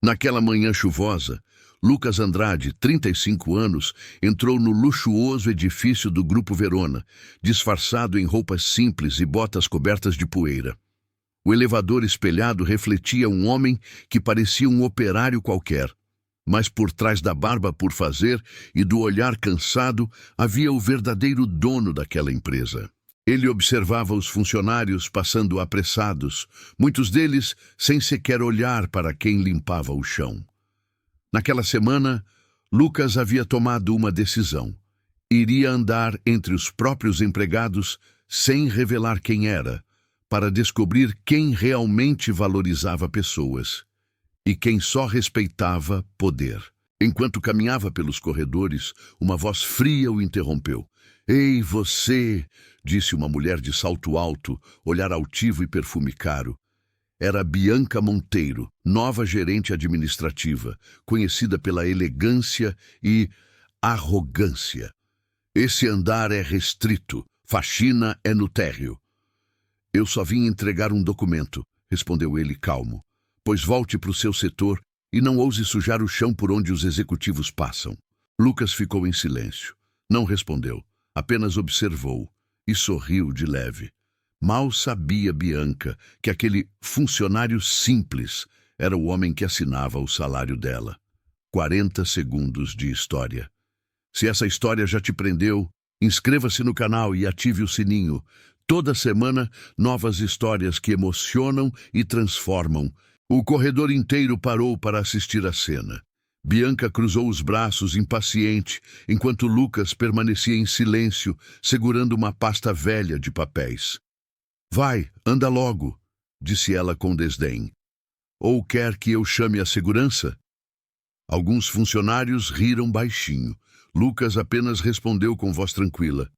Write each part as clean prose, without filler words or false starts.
Naquela manhã chuvosa, Lucas Andrade, 35 anos, entrou no luxuoso edifício do Grupo Verona, disfarçado em roupas simples e botas cobertas de poeira. O elevador espelhado refletia um homem que parecia um operário qualquer, mas por trás da barba por fazer e do olhar cansado havia o verdadeiro dono daquela empresa. Ele observava os funcionários passando apressados, muitos deles sem sequer olhar para quem limpava o chão. Naquela semana, Lucas havia tomado uma decisão. Iria andar entre os próprios empregados sem revelar quem era, para descobrir quem realmente valorizava pessoas e quem só respeitava poder. Enquanto caminhava pelos corredores, uma voz fria o interrompeu. "Ei, você!" disse uma mulher de salto alto, olhar altivo e perfume caro. Era Bianca Monteiro, nova gerente administrativa, conhecida pela elegância e arrogância. "Esse andar é restrito, faxina é no térreo." "Eu só vim entregar um documento", respondeu ele calmo. "Pois volte para o seu setor e não ouse sujar o chão por onde os executivos passam." Lucas ficou em silêncio. Não respondeu, apenas observou e sorriu de leve. Mal sabia Bianca que aquele funcionário simples era o homem que assinava o salário dela. 40 segundos de história. Se essa história já te prendeu, inscreva-se no canal e ative o sininho. Toda semana, novas histórias que emocionam e transformam. O corredor inteiro parou para assistir à cena. Bianca cruzou os braços, impaciente, enquanto Lucas permanecia em silêncio, segurando uma pasta velha de papéis. "Vai, anda logo", disse ela com desdém. "Ou quer que eu chame a segurança?" Alguns funcionários riram baixinho. Lucas apenas respondeu com voz tranquila.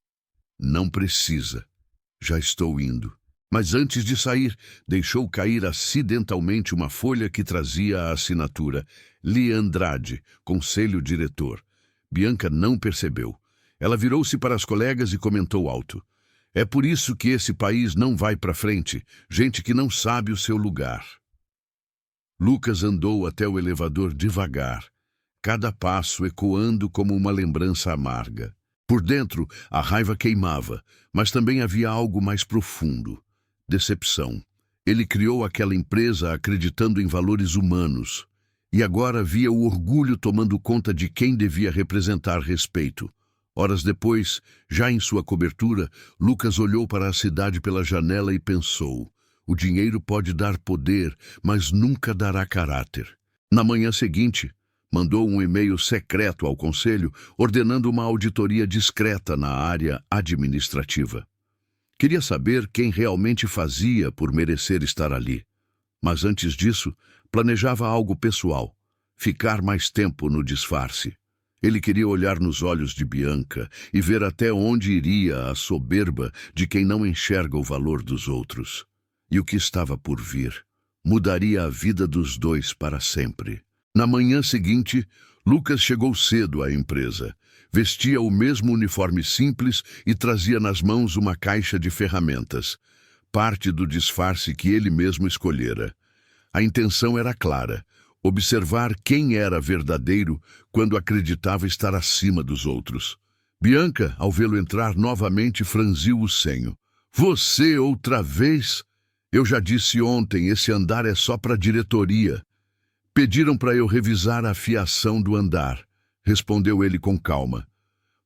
"Não precisa. Já estou indo." Mas antes de sair, deixou cair acidentalmente uma folha que trazia a assinatura Li Andrade, Conselho Diretor. Bianca não percebeu. Ela virou-se para as colegas e comentou alto. "É por isso que esse país não vai para frente, gente que não sabe o seu lugar." Lucas andou até o elevador devagar, cada passo ecoando como uma lembrança amarga. Por dentro, a raiva queimava, mas também havia algo mais profundo. Decepção. Ele criou aquela empresa acreditando em valores humanos, e agora via o orgulho tomando conta de quem devia representar respeito. Horas depois, já em sua cobertura, Lucas olhou para a cidade pela janela e pensou: o dinheiro pode dar poder, mas nunca dará caráter. Na manhã seguinte, mandou um e-mail secreto ao conselho, ordenando uma auditoria discreta na área administrativa. Queria saber quem realmente fazia por merecer estar ali. Mas antes disso, planejava algo pessoal, ficar mais tempo no disfarce. Ele queria olhar nos olhos de Bianca e ver até onde iria a soberba de quem não enxerga o valor dos outros. E o que estava por vir mudaria a vida dos dois para sempre. Na manhã seguinte, Lucas chegou cedo à empresa. Vestia o mesmo uniforme simples e trazia nas mãos uma caixa de ferramentas, parte do disfarce que ele mesmo escolhera. A intenção era clara: observar quem era verdadeiro quando acreditava estar acima dos outros. Bianca, ao vê-lo entrar novamente, franziu o senho. "Você outra vez? Eu já disse ontem, esse andar é só para a diretoria." "Pediram para eu revisar a fiação do andar", respondeu ele com calma.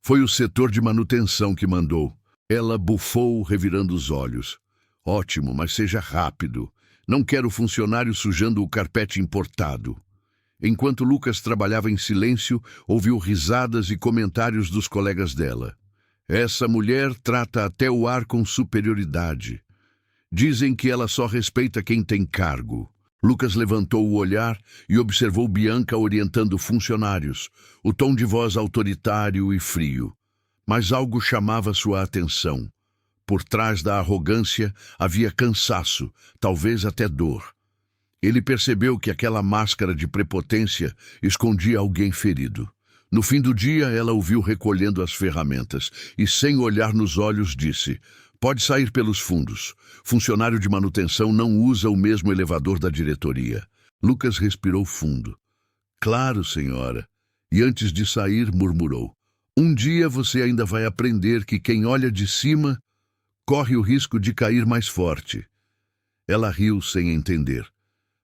"Foi o setor de manutenção que mandou." Ela bufou, revirando os olhos. "Ótimo, mas seja rápido. Não quero funcionário sujando o carpete importado." Enquanto Lucas trabalhava em silêncio, ouviu risadas e comentários dos colegas dela. "Essa mulher trata até o ar com superioridade. Dizem que ela só respeita quem tem cargo." Lucas levantou o olhar e observou Bianca orientando funcionários, o tom de voz autoritário e frio. Mas algo chamava sua atenção. Por trás da arrogância havia cansaço, talvez até dor. Ele percebeu que aquela máscara de prepotência escondia alguém ferido. No fim do dia, ela o viu recolhendo as ferramentas e, sem olhar nos olhos, disse: "Pode sair pelos fundos. Funcionário de manutenção não usa o mesmo elevador da diretoria." Lucas respirou fundo. Claro, senhora. E antes de sair, murmurou. Um dia você ainda vai aprender que quem olha de cima corre o risco de cair mais forte. Ela riu sem entender.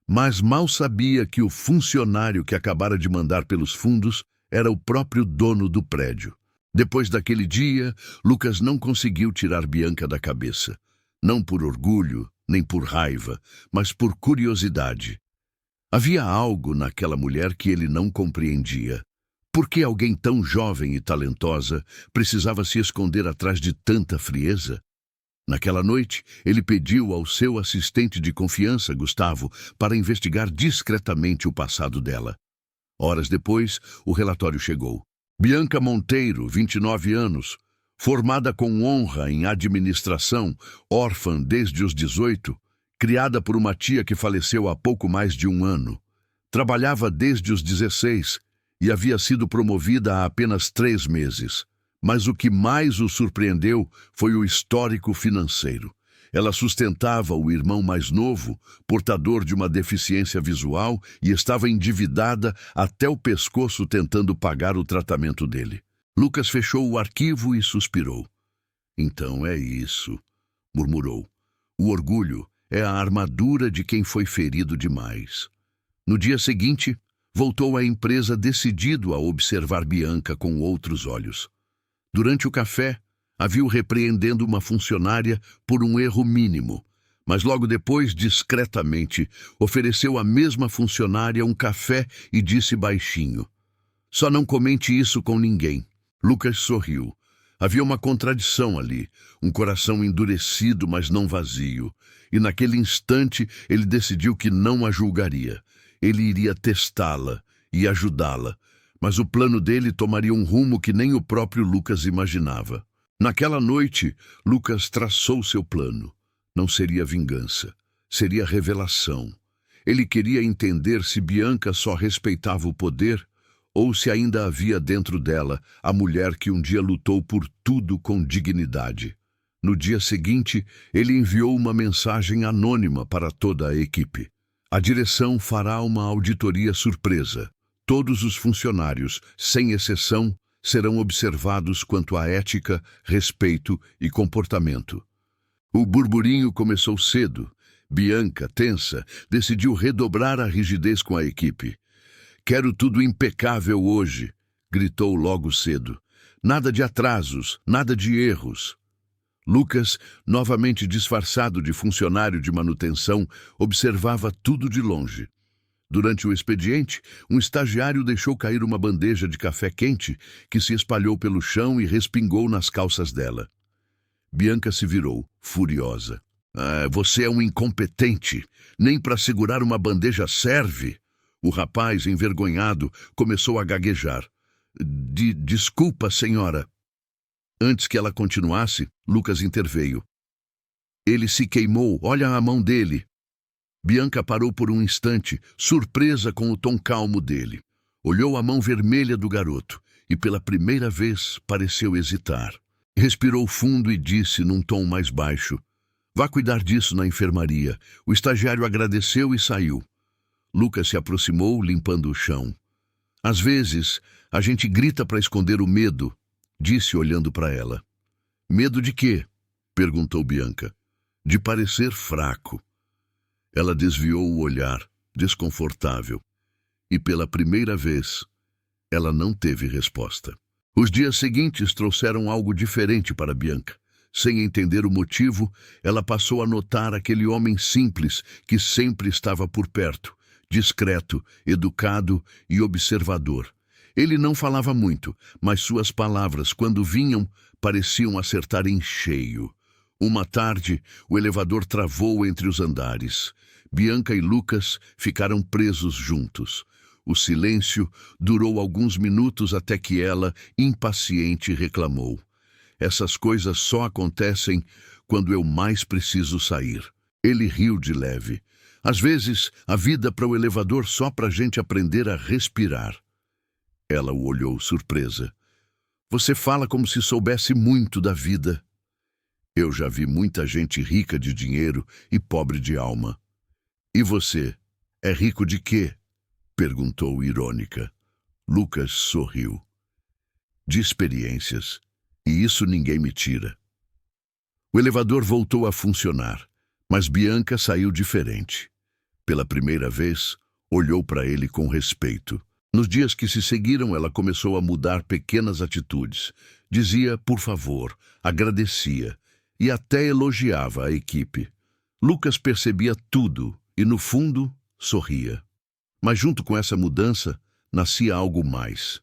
Mas mal sabia que o funcionário que acabara de mandar pelos fundos era o próprio dono do prédio. Depois daquele dia, Lucas não conseguiu tirar Bianca da cabeça. Não por orgulho, nem por raiva, mas por curiosidade. Havia algo naquela mulher que ele não compreendia. Por que alguém tão jovem e talentosa precisava se esconder atrás de tanta frieza? Naquela noite, ele pediu ao seu assistente de confiança, Gustavo, para investigar discretamente o passado dela. Horas depois, o relatório chegou. Bianca Monteiro, 29 anos, formada com honra em administração, órfã desde os 18, criada por uma tia que faleceu há pouco mais de um ano. Trabalhava desde os 16 e havia sido promovida há apenas 3 meses. Mas o que mais o surpreendeu foi o histórico financeiro. Ela sustentava o irmão mais novo, portador de uma deficiência visual, e estava endividada até o pescoço tentando pagar o tratamento dele. Lucas fechou o arquivo e suspirou. Então é isso, murmurou. O orgulho é a armadura de quem foi ferido demais. No dia seguinte, voltou à empresa decidido a observar Bianca com outros olhos. Durante o café, a viu repreendendo uma funcionária por um erro mínimo, mas logo depois, discretamente, ofereceu à mesma funcionária um café e disse baixinho: "Só não comente isso com ninguém." Lucas sorriu. Havia uma contradição ali, um coração endurecido, mas não vazio. E naquele instante ele decidiu que não a julgaria. Ele iria testá-la e ajudá-la. Mas o plano dele tomaria um rumo que nem o próprio Lucas imaginava. Naquela noite, Lucas traçou seu plano. Não seria vingança, seria revelação. Ele queria entender se Bianca só respeitava o poder ou se ainda havia dentro dela a mulher que um dia lutou por tudo com dignidade. No dia seguinte, ele enviou uma mensagem anônima para toda a equipe. A direção fará uma auditoria surpresa. Todos os funcionários, sem exceção, serão observados quanto à ética, respeito e comportamento. O burburinho começou cedo. Bianca, tensa, decidiu redobrar a rigidez com a equipe. "Quero tudo impecável hoje", gritou logo cedo. "Nada de atrasos, nada de erros." Lucas, novamente disfarçado de funcionário de manutenção, observava tudo de longe. Durante o expediente, um estagiário deixou cair uma bandeja de café quente que se espalhou pelo chão e respingou nas calças dela. Bianca se virou, furiosa. Você é um incompetente. Nem para segurar uma bandeja serve." O rapaz, envergonhado, começou a gaguejar. Desculpa, senhora." Antes que ela continuasse, Lucas interveio. "Ele se queimou, olha a mão dele." Bianca parou por um instante, surpresa com o tom calmo dele. Olhou a mão vermelha do garoto e, pela primeira vez, pareceu hesitar. Respirou fundo e disse num tom mais baixo: "Vá cuidar disso na enfermaria." O estagiário agradeceu e saiu. Lucas se aproximou, limpando o chão. "Às vezes, a gente grita para esconder o medo", disse olhando para ela. "Medo de quê?" perguntou Bianca. "De parecer fraco." Ela desviou o olhar, desconfortável, e pela primeira vez, ela não teve resposta. Os dias seguintes trouxeram algo diferente para Bianca. Sem entender o motivo, ela passou a notar aquele homem simples que sempre estava por perto, discreto, educado e observador. Ele não falava muito, mas suas palavras, quando vinham, pareciam acertar em cheio. Uma tarde, o elevador travou entre os andares. Bianca e Lucas ficaram presos juntos. O silêncio durou alguns minutos até que ela, impaciente, reclamou: "Essas coisas só acontecem quando eu mais preciso sair." Ele riu de leve. "Às vezes, a vida para o elevador só para a gente aprender a respirar." Ela o olhou surpresa. "Você fala como se soubesse muito da vida." "Eu já vi muita gente rica de dinheiro e pobre de alma." "E você?" É rico de quê? Perguntou irônica. Lucas sorriu. De experiências. E isso ninguém me tira. O elevador voltou a funcionar, mas Bianca saiu diferente. Pela primeira vez, olhou para ele com respeito. Nos dias que se seguiram, ela começou a mudar pequenas atitudes. Dizia por favor, agradecia e até elogiava a equipe. Lucas percebia tudo e, no fundo, sorria. Mas junto com essa mudança, nascia algo mais.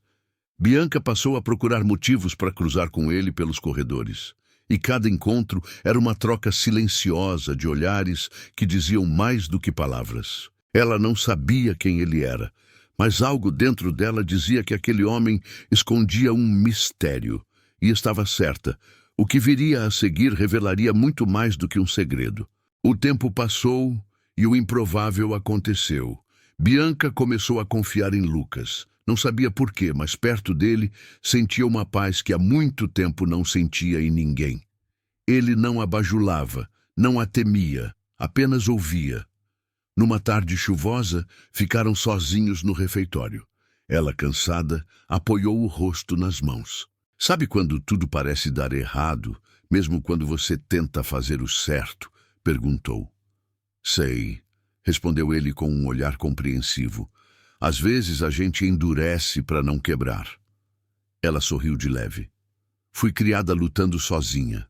Bianca passou a procurar motivos para cruzar com ele pelos corredores. E cada encontro era uma troca silenciosa de olhares que diziam mais do que palavras. Ela não sabia quem ele era, mas algo dentro dela dizia que aquele homem escondia um mistério. E estava certa, o que viria a seguir revelaria muito mais do que um segredo. O tempo passou e o improvável aconteceu. Bianca começou a confiar em Lucas. Não sabia por quê, mas perto dele sentia uma paz que há muito tempo não sentia em ninguém. Ele não a bajulava, não a temia, apenas ouvia. Numa tarde chuvosa, ficaram sozinhos no refeitório. Ela, cansada, apoiou o rosto nas mãos. Sabe quando tudo parece dar errado, mesmo quando você tenta fazer o certo? Perguntou. Sei, respondeu ele com um olhar compreensivo. Às vezes a gente endurece para não quebrar. Ela sorriu de leve. Fui criada lutando sozinha.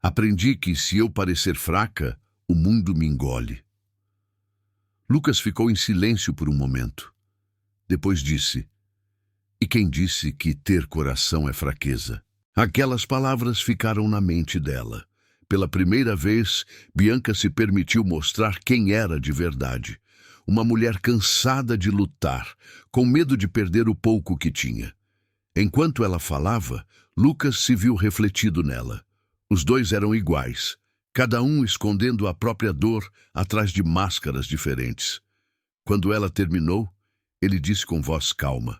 Aprendi que se eu parecer fraca, o mundo me engole. Lucas ficou em silêncio por um momento. Depois disse, e quem disse que ter coração é fraqueza? Aquelas palavras ficaram na mente dela. Pela primeira vez, Bianca se permitiu mostrar quem era de verdade. Uma mulher cansada de lutar, com medo de perder o pouco que tinha. Enquanto ela falava, Lucas se viu refletido nela. Os dois eram iguais, cada um escondendo a própria dor atrás de máscaras diferentes. Quando ela terminou, ele disse com voz calma,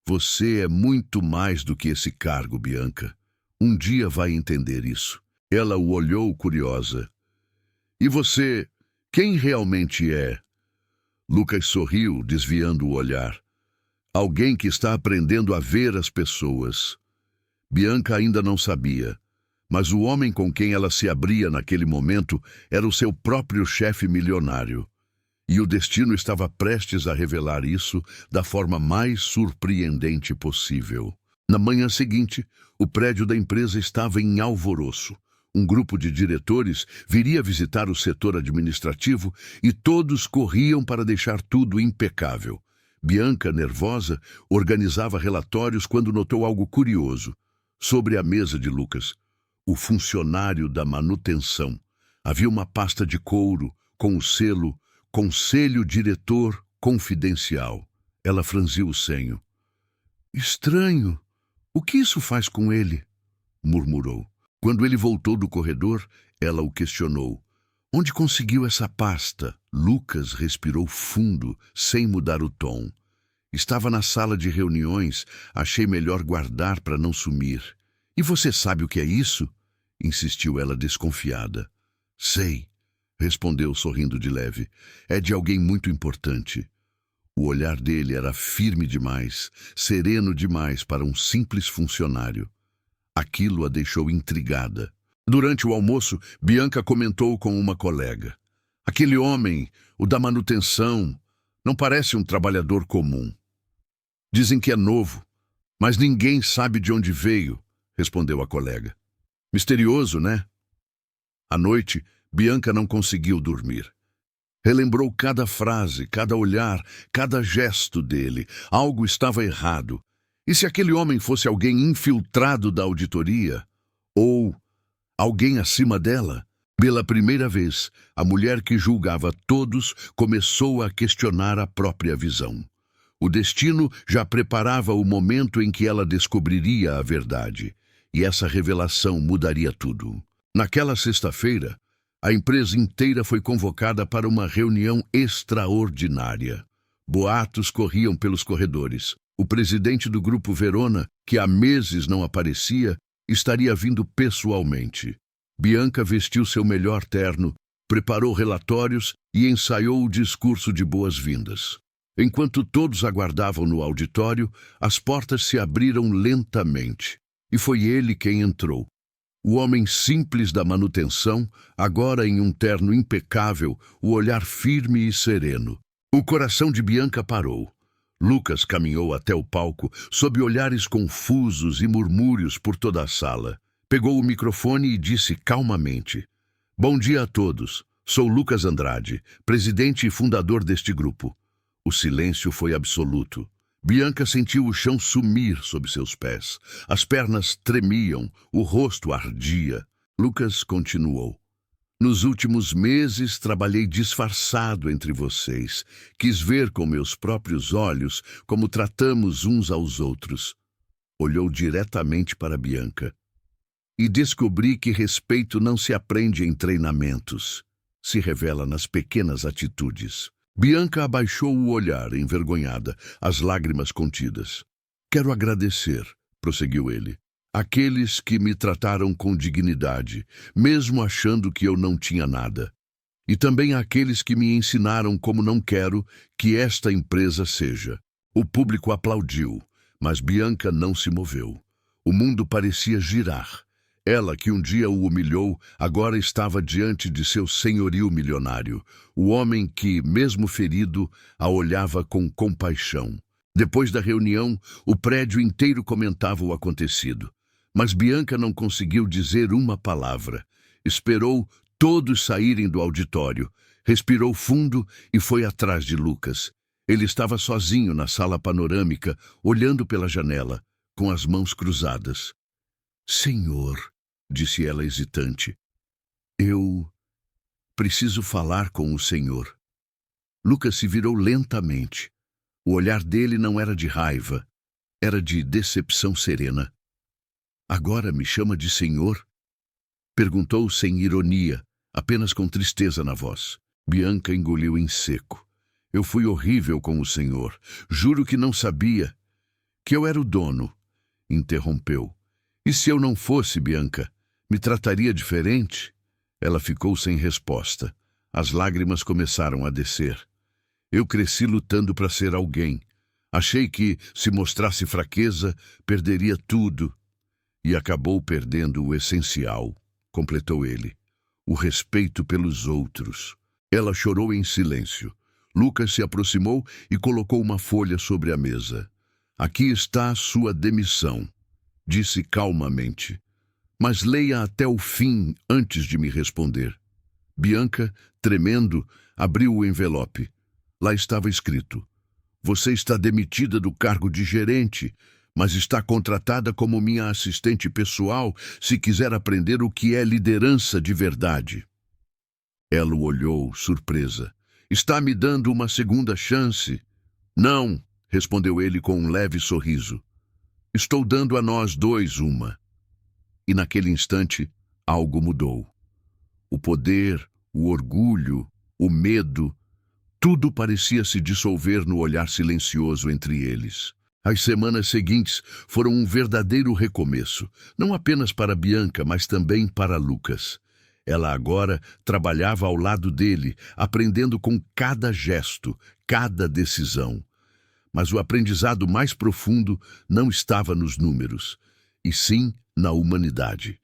você é muito mais do que esse cargo, Bianca. Um dia vai entender isso. Ela o olhou curiosa. E você, quem realmente é? Lucas sorriu, desviando o olhar. Alguém que está aprendendo a ver as pessoas. Bianca ainda não sabia, mas o homem com quem ela se abria naquele momento era o seu próprio chefe milionário. E o destino estava prestes a revelar isso da forma mais surpreendente possível. Na manhã seguinte, o prédio da empresa estava em alvoroço. Um grupo de diretores viria visitar o setor administrativo e todos corriam para deixar tudo impecável. Bianca, nervosa, organizava relatórios quando notou algo curioso. Sobre a mesa de Lucas, o funcionário da manutenção. Havia uma pasta de couro com o selo Conselho Diretor Confidencial. Ela franziu o senho. Estranho. O que isso faz com ele? Murmurou. Quando ele voltou do corredor, ela o questionou. Onde conseguiu essa pasta? Lucas respirou fundo, sem mudar o tom. Estava na sala de reuniões, achei melhor guardar para não sumir. E você sabe o que é isso? Insistiu ela desconfiada. Sei, respondeu sorrindo de leve. É de alguém muito importante. O olhar dele era firme demais, sereno demais para um simples funcionário. Aquilo a deixou intrigada. Durante o almoço, Bianca comentou com uma colega. Aquele homem, o da manutenção, não parece um trabalhador comum. Dizem que é novo, mas ninguém sabe de onde veio, respondeu a colega. Misterioso, né? À noite, Bianca não conseguiu dormir. Relembrou cada frase, cada olhar, cada gesto dele. Algo estava errado. E se aquele homem fosse alguém infiltrado da auditoria? Ou alguém acima dela? Pela primeira vez, a mulher que julgava todos começou a questionar a própria visão. O destino já preparava o momento em que ela descobriria a verdade. E essa revelação mudaria tudo. Naquela sexta-feira, a empresa inteira foi convocada para uma reunião extraordinária. Boatos corriam pelos corredores. O presidente do Grupo Verona, que há meses não aparecia, estaria vindo pessoalmente. Bianca vestiu seu melhor terno preparou relatórios e ensaiou o discurso de boas-vindas. Enquanto todos aguardavam no auditório, as portas se abriram lentamente, e foi ele quem entrou. O homem simples da manutenção, agora em um terno impecável, o olhar firme e sereno. O coração de Bianca parou. Lucas caminhou até o palco, sob olhares confusos e murmúrios por toda a sala. Pegou o microfone e disse calmamente: "Bom dia a todos. Sou Lucas Andrade, presidente e fundador deste grupo." O silêncio foi absoluto. Bianca sentiu o chão sumir sob seus pés. As pernas tremiam, o rosto ardia. Lucas continuou: "Nos últimos meses trabalhei disfarçado entre vocês. Quis ver com meus próprios olhos como tratamos uns aos outros." Olhou diretamente para Bianca. "E descobri que respeito não se aprende em treinamentos. Se revela nas pequenas atitudes." Bianca abaixou o olhar, envergonhada, as lágrimas contidas. "Quero agradecer", prosseguiu ele, "aqueles que me trataram com dignidade, mesmo achando que eu não tinha nada. E também àqueles que me ensinaram como não quero que esta empresa seja." O público aplaudiu, mas Bianca não se moveu. O mundo parecia girar. Ela, que um dia o humilhou, agora estava diante de seu senhorio milionário, o homem que, mesmo ferido, a olhava com compaixão. Depois da reunião, o prédio inteiro comentava o acontecido. Mas Bianca não conseguiu dizer uma palavra. Esperou todos saírem do auditório, respirou fundo e foi atrás de Lucas. Ele estava sozinho na sala panorâmica, olhando pela janela, com as mãos cruzadas. "Senhor", disse ela hesitante, "eu preciso falar com o senhor." Lucas se virou lentamente. O olhar dele não era de raiva, era de decepção serena. "Agora me chama de senhor?" perguntou sem ironia, apenas com tristeza na voz. Bianca engoliu em seco. "Eu fui horrível com o senhor. Juro que não sabia que eu era o dono." Interrompeu. "E se eu não fosse, Bianca? Me trataria diferente?" Ela ficou sem resposta. As lágrimas começaram a descer. "Eu cresci lutando para ser alguém. Achei que, se mostrasse fraqueza, perderia tudo. E acabou perdendo o essencial", completou ele. "O respeito pelos outros." Ela chorou em silêncio. Lucas se aproximou e colocou uma folha sobre a mesa. "Aqui está a sua demissão", disse calmamente. "Mas leia até o fim antes de me responder." Bianca, tremendo, abriu o envelope. Lá estava escrito: "Você está demitida do cargo de gerente, mas está contratada como minha assistente pessoal se quiser aprender o que é liderança de verdade." Ela o olhou, surpresa. "Está me dando uma segunda chance?" "Não", respondeu ele com um leve sorriso. "Estou dando a nós dois uma." E naquele instante, algo mudou. O poder, o orgulho, o medo, tudo parecia se dissolver no olhar silencioso entre eles. As semanas seguintes foram um verdadeiro recomeço, não apenas para Bianca, mas também para Lucas. Ela agora trabalhava ao lado dele, aprendendo com cada gesto, cada decisão. Mas o aprendizado mais profundo não estava nos números, e sim na humanidade.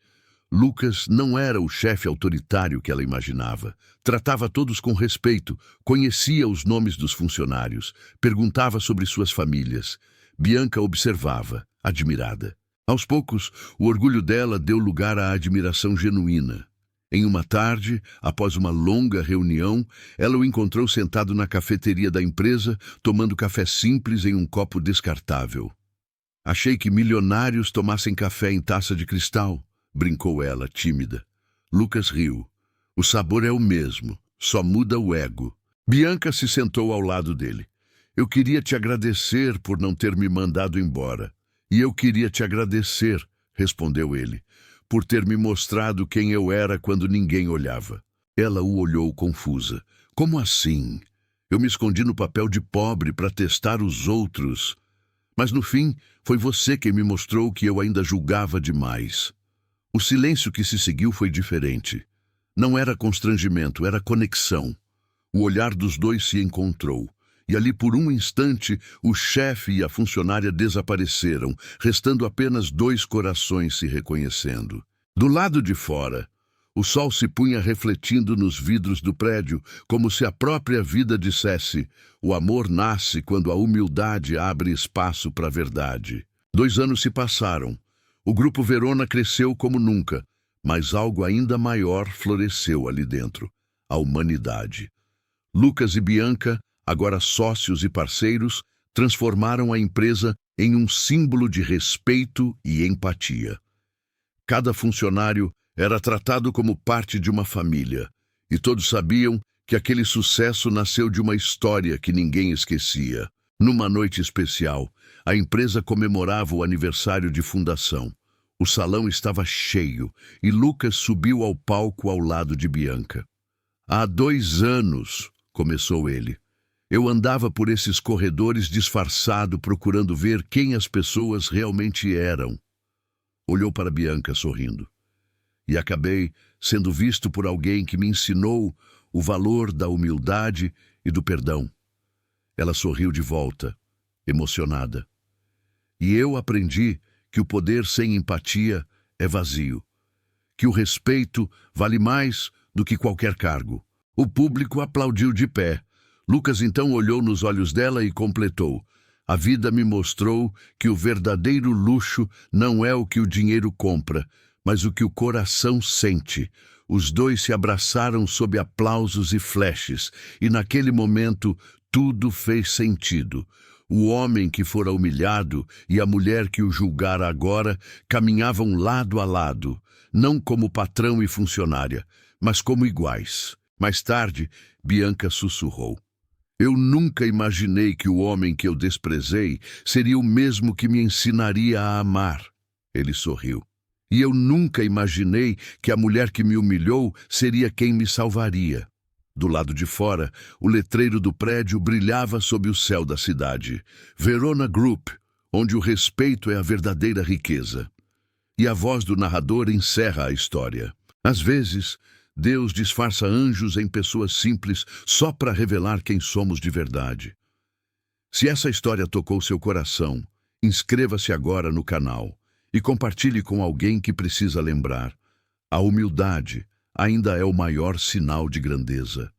Lucas não era o chefe autoritário que ela imaginava. Tratava todos com respeito, conhecia os nomes dos funcionários, perguntava sobre suas famílias. Bianca observava, admirada. Aos poucos, o orgulho dela deu lugar à admiração genuína. Em uma tarde, após uma longa reunião, ela o encontrou sentado na cafeteria da empresa, tomando café simples em um copo descartável. "Achei que milionários tomassem café em taça de cristal", brincou ela, tímida. Lucas riu. "O sabor é o mesmo, só muda o ego." Bianca se sentou ao lado dele. "Eu queria te agradecer por não ter me mandado embora." "E eu queria te agradecer", respondeu ele, "por ter me mostrado quem eu era quando ninguém olhava." Ela o olhou confusa. "Como assim? Eu me escondi no papel de pobre para testar os outros. Mas no fim, foi você quem me mostrou que eu ainda julgava demais." O silêncio que se seguiu foi diferente. Não era constrangimento, era conexão. O olhar dos dois se encontrou. E ali por um instante, o chefe e a funcionária desapareceram, restando apenas dois corações se reconhecendo. Do lado de fora, o sol se punha refletindo nos vidros do prédio, como se a própria vida dissesse: o amor nasce quando a humildade abre espaço para a verdade. 2 anos se passaram. O Grupo Verona cresceu como nunca, mas algo ainda maior floresceu ali dentro: a humanidade. Lucas e Bianca, agora sócios e parceiros, transformaram a empresa em um símbolo de respeito e empatia. Cada funcionário era tratado como parte de uma família, e todos sabiam que aquele sucesso nasceu de uma história que ninguém esquecia. Numa noite especial, a empresa comemorava o aniversário de fundação. O salão estava cheio e Lucas subiu ao palco ao lado de Bianca. Há 2 anos, começou ele, eu andava por esses corredores disfarçado, procurando ver quem as pessoas realmente eram. Olhou para Bianca sorrindo. E acabei sendo visto por alguém que me ensinou o valor da humildade e do perdão. Ela sorriu de volta, emocionada. E eu aprendi que o poder sem empatia é vazio, que o respeito vale mais do que qualquer cargo. O público aplaudiu de pé. Lucas então olhou nos olhos dela e completou: a vida me mostrou que o verdadeiro luxo não é o que o dinheiro compra, mas o que o coração sente. Os dois se abraçaram sob aplausos e flashes, e naquele momento tudo fez sentido. O homem que fora humilhado e a mulher que o julgara agora caminhavam lado a lado, não como patrão e funcionária, mas como iguais. Mais tarde, Bianca sussurrou: eu nunca imaginei que o homem que eu desprezei seria o mesmo que me ensinaria a amar. Ele sorriu. E eu nunca imaginei que a mulher que me humilhou seria quem me salvaria. Do lado de fora, o letreiro do prédio brilhava sob o céu da cidade. Verona Group, onde o respeito é a verdadeira riqueza. E a voz do narrador encerra a história. Às vezes, Deus disfarça anjos em pessoas simples só para revelar quem somos de verdade. Se essa história tocou seu coração, inscreva-se agora no canal e compartilhe com alguém que precisa lembrar: a humildade ainda é o maior sinal de grandeza.